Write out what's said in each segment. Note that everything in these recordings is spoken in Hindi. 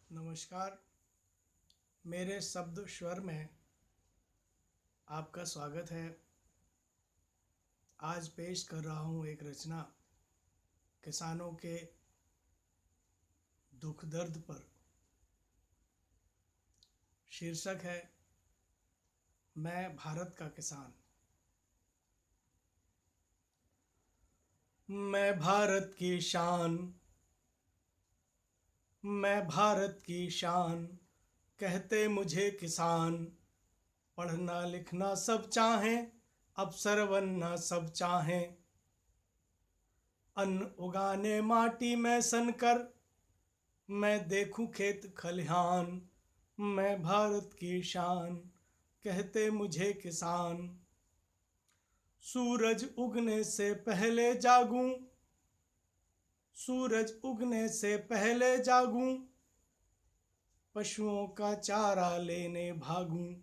नमस्कार। मेरे शब्द स्वर में आपका स्वागत है। आज पेश कर रहा हूँ एक रचना किसानों के दुख दर्द पर। शीर्षक है मैं भारत का किसान। मैं भारत की शान, मैं भारत की शान, कहते मुझे किसान। पढ़ना लिखना सब चाहें, अफसर बनना सब चाहें। अन्न उगाने माटी में सनकर, मैं देखूं खेत खलिहान। मैं भारत की शान, कहते मुझे किसान। सूरज उगने से पहले जागूं, सूरज उगने से पहले जागूं। पशुओं का चारा लेने भागूं।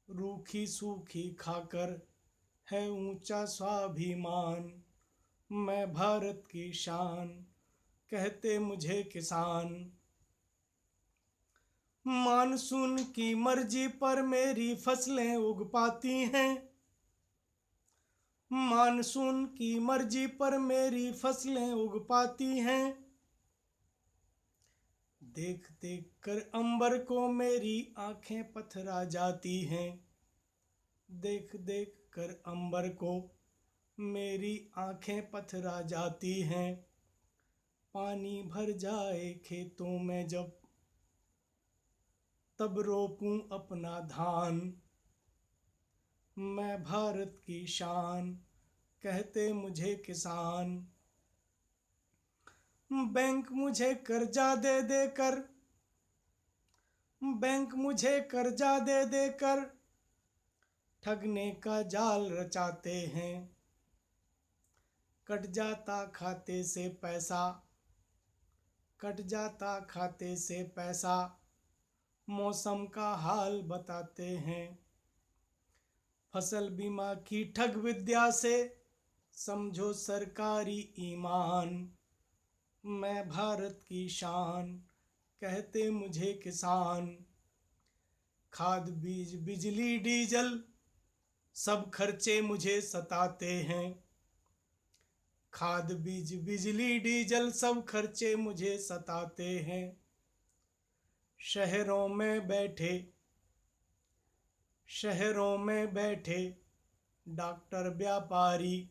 रूखी सूखी खाकर है ऊंचा स्वाभिमान। मैं भारत की शान, कहते मुझे किसान। मानसून की मर्जी पर मेरी फसलें उग पाती हैं। मानसून की मर्जी पर मेरी फसलें उग पाती हैं। देख देख कर अंबर को मेरी आंखें पथरा जाती हैं। देख देख कर अंबर को मेरी आंखें पथरा जाती हैं। पानी भर जाए खेतों में जब, तब रोपूं अपना धान। मैं भारत की शान, कहते मुझे किसान। बैंक मुझे कर्जा दे देकर, बैंक मुझे कर्जा दे देकर ठगने का जाल रचाते हैं। कट जाता खाते से पैसा, कट जाता खाते से पैसा। मौसम का हाल बताते हैं। फसल बीमा की ठग विद्या से समझो सरकारी ईमान। मैं भारत की शान, कहते मुझे किसान। खाद बीज बिजली डीजल सब खर्चे मुझे सताते हैं। खाद बीज बिजली डीजल सब खर्चे मुझे सताते हैं। शहरों में बैठे, शहरों में बैठे डॉक्टर व्यापारी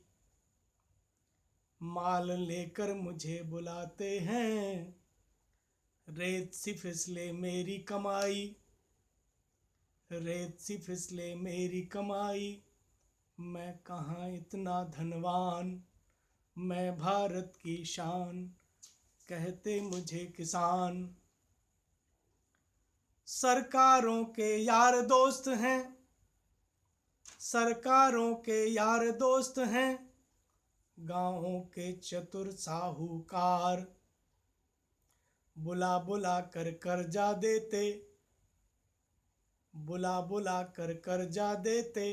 माल लेकर मुझे बुलाते हैं। रेत सी फिसले मेरी कमाई, रेत सी फिसले मेरी कमाई। मैं कहाँ इतना धनवान। मैं भारत की शान, कहते मुझे किसान। सरकारों के यार दोस्त हैं, सरकारों के यार दोस्त हैं गांवों के चतुर साहूकार। बुला बुला कर कर्जा देते, बुला बुला कर कर्जा देते।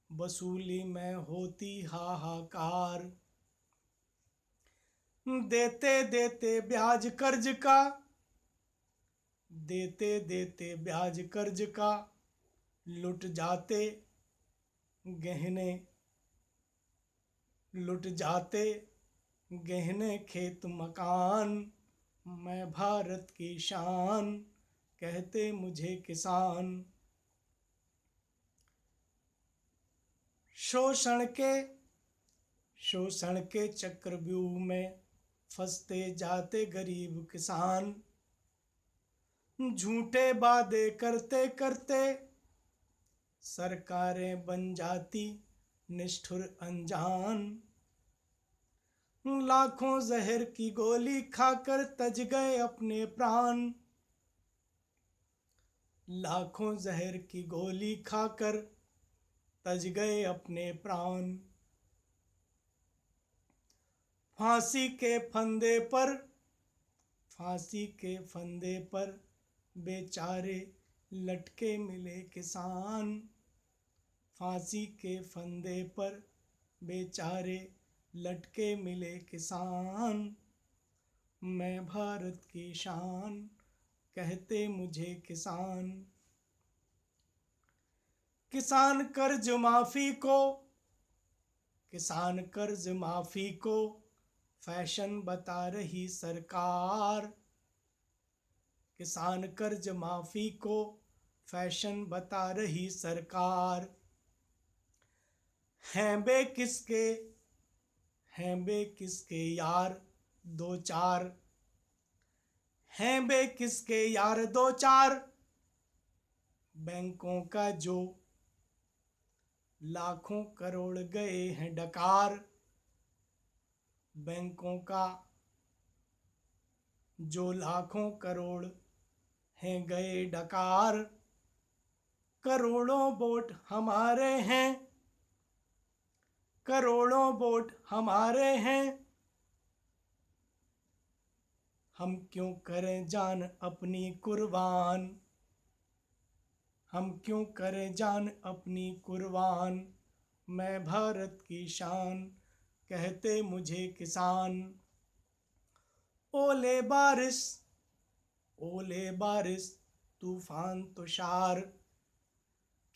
वसूली में होती हाहाकार। देते देते ब्याज कर्ज का, देते देते ब्याज कर्ज का लुट जाते गहने, लुट जाते गहने खेत मकान। मैं भारत की शान, कहते मुझे किसान। शोषण के, शोषण के चक्रव्यूह में फंसते जाते गरीब किसान। झूठे वादे करते करते सरकारें बन जाती निष्ठुर अनजान। लाखों जहर की गोली खाकर तज गए अपने प्राण। लाखों जहर की गोली खाकर तज गए अपने प्राण। फांसी के फंदे पर, फांसी के फंदे पर बेचारे लटके मिले किसान। फांसी के फंदे पर बेचारे लटके मिले किसान। मैं भारत की शान, कहते मुझे किसान। किसान कर्ज माफी को, किसान कर्ज माफी को फैशन बता रही सरकार। किसान कर्ज माफी को फैशन बता रही सरकार। हैं बे किसके यार दो चार, हैं बे किसके यार दो चार, बैंकों का जो लाखों करोड़ गए हैं डकार। बैंकों का जो लाखों करोड़ हैं गए डकार। करोड़ों वोट हमारे हैं, करोड़ों वोट हमारे हैं। हम क्यों करें जान अपनी कुर्बान, हम क्यों करें जान अपनी कुर्बान। मैं भारत की शान, कहते मुझे किसान। ओले बारिश, ओले बारिश, तूफान तुषार,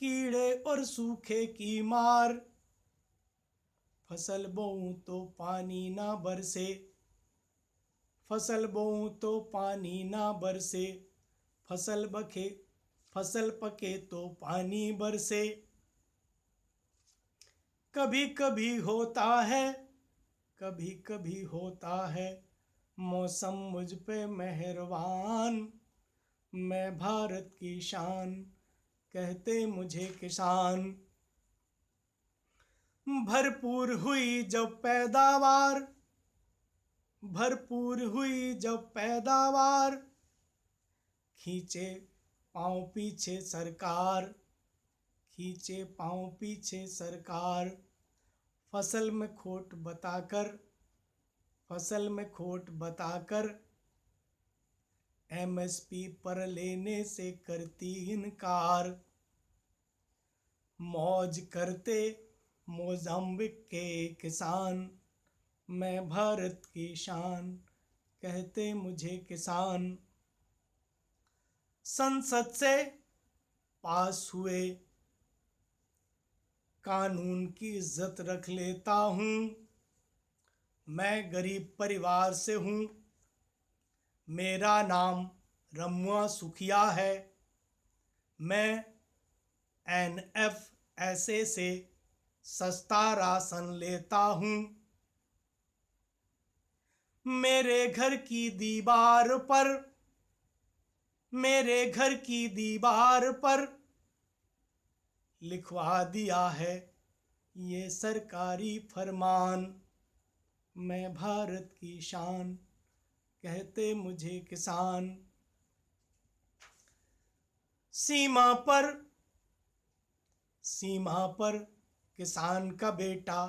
कीड़े और सूखे की मार। फसल बोऊं तो पानी ना बरसे, फसल बोऊं तो पानी ना बरसे। फसल पके तो पानी बरसे। कभी कभी होता है, कभी कभी होता है मौसम मुझ पे मेहरबान। मैं भारत की शान, कहते मुझे किसान। भरपूर हुई जब पैदावार, भरपूर हुई जब पैदावार, खींचे पाँव पीछे सरकार, खींचे पाँव पीछे सरकार। फसल में खोट बताकर, फसल में खोट बताकर, एमएसपी पर लेने से करती इनकार। मौज करते मोजाम्बिक के किसान, मैं भारत की शान, कहते मुझे किसान। संसद से पास हुए कानून की इज्जत रख लेता हूँ। मैं गरीब परिवार से हूँ, मेरा नाम रमुआ सुखिया है। मैं एनएफएसए से सस्ता राशन लेता हूँ। मेरे घर की दीवार पर, मेरे घर की दीवार पर लिखवा दिया है ये सरकारी फरमान। मैं भारत की शान, कहते मुझे किसान। सीमा पर, सीमा पर किसान का बेटा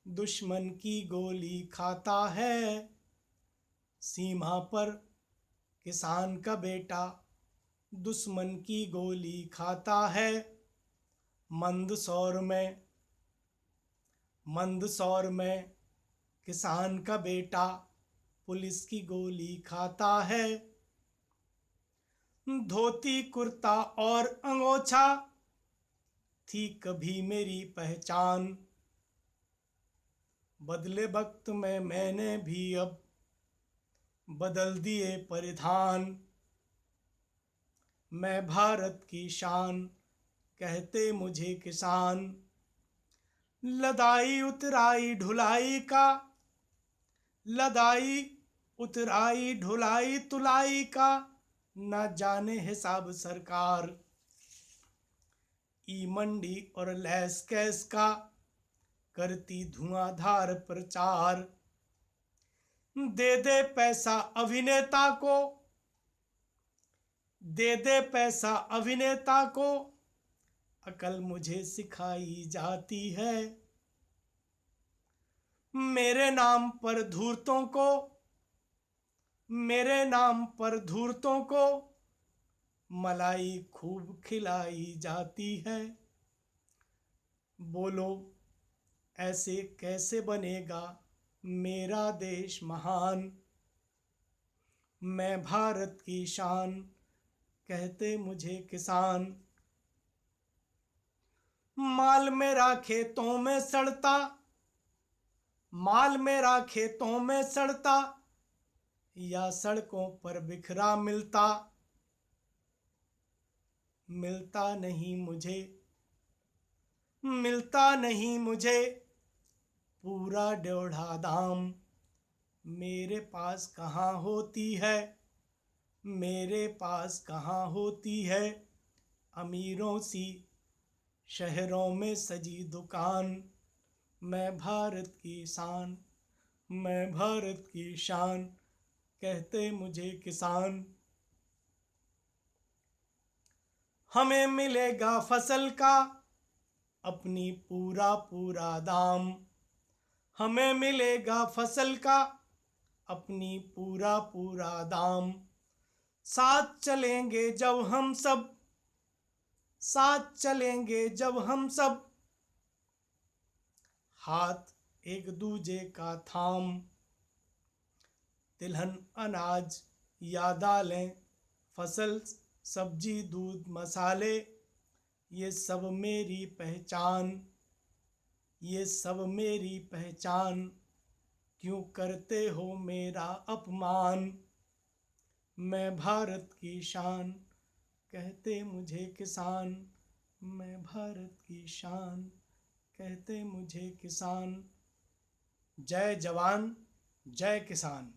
दुश्मन की गोली खाता है। सीमा पर किसान का बेटा दुश्मन की गोली खाता है। मंदसौर में, मंदसौर में किसान का बेटा पुलिस की गोली खाता है। धोती कुर्ता और अंगोछा थी कभी मेरी पहचान। बदले वक्त में मैंने भी अब बदल दिए परिधान। मैं भारत की शान, कहते मुझे किसान। लदाई उतराई ढुलाई का, लदाई उतराई ढुलाई तुलाई का न जाने हिसाब सरकार। ई मंडी और लैस कैस का करती धुआंधार प्रचार। दे दे पैसा अभिनेता को, दे दे पैसा अभिनेता को, अकल मुझे सिखाई जाती है। मेरे नाम पर धूर्तों को, मेरे नाम पर धूर्तों को मलाई खूब खिलाई जाती है। बोलो ऐसे कैसे बनेगा मेरा देश महान। मैं भारत की शान, कहते मुझे किसान। माल मेरा खेतों में सड़ता, माल मेरा खेतों में सड़ता, या सड़कों पर बिखरा मिलता, मिलता नहीं मुझे, मिलता नहीं मुझे पूरा ड्योढ़ा दाम। मेरे पास कहाँ होती है, मेरे पास कहाँ होती है अमीरों सी शहरों में सजी दुकान। मैं भारत की शान, मैं भारत की शान, कहते मुझे किसान। हमें मिलेगा फसल का अपनी पूरा पूरा दाम, हमें मिलेगा फसल का अपनी पूरा पूरा दाम। साथ चलेंगे जब हम सब, साथ चलेंगे जब हम सब, हाथ एक दूजे का थाम। तिलहन अनाज या दालें, फसल सब्जी दूध मसाले, ये सब मेरी पहचान, ये सब मेरी पहचान। क्यों करते हो मेरा अपमान, मैं भारत की शान, कहते मुझे किसान। मैं भारत की शान, कहते मुझे किसान। जय जवान, जय किसान।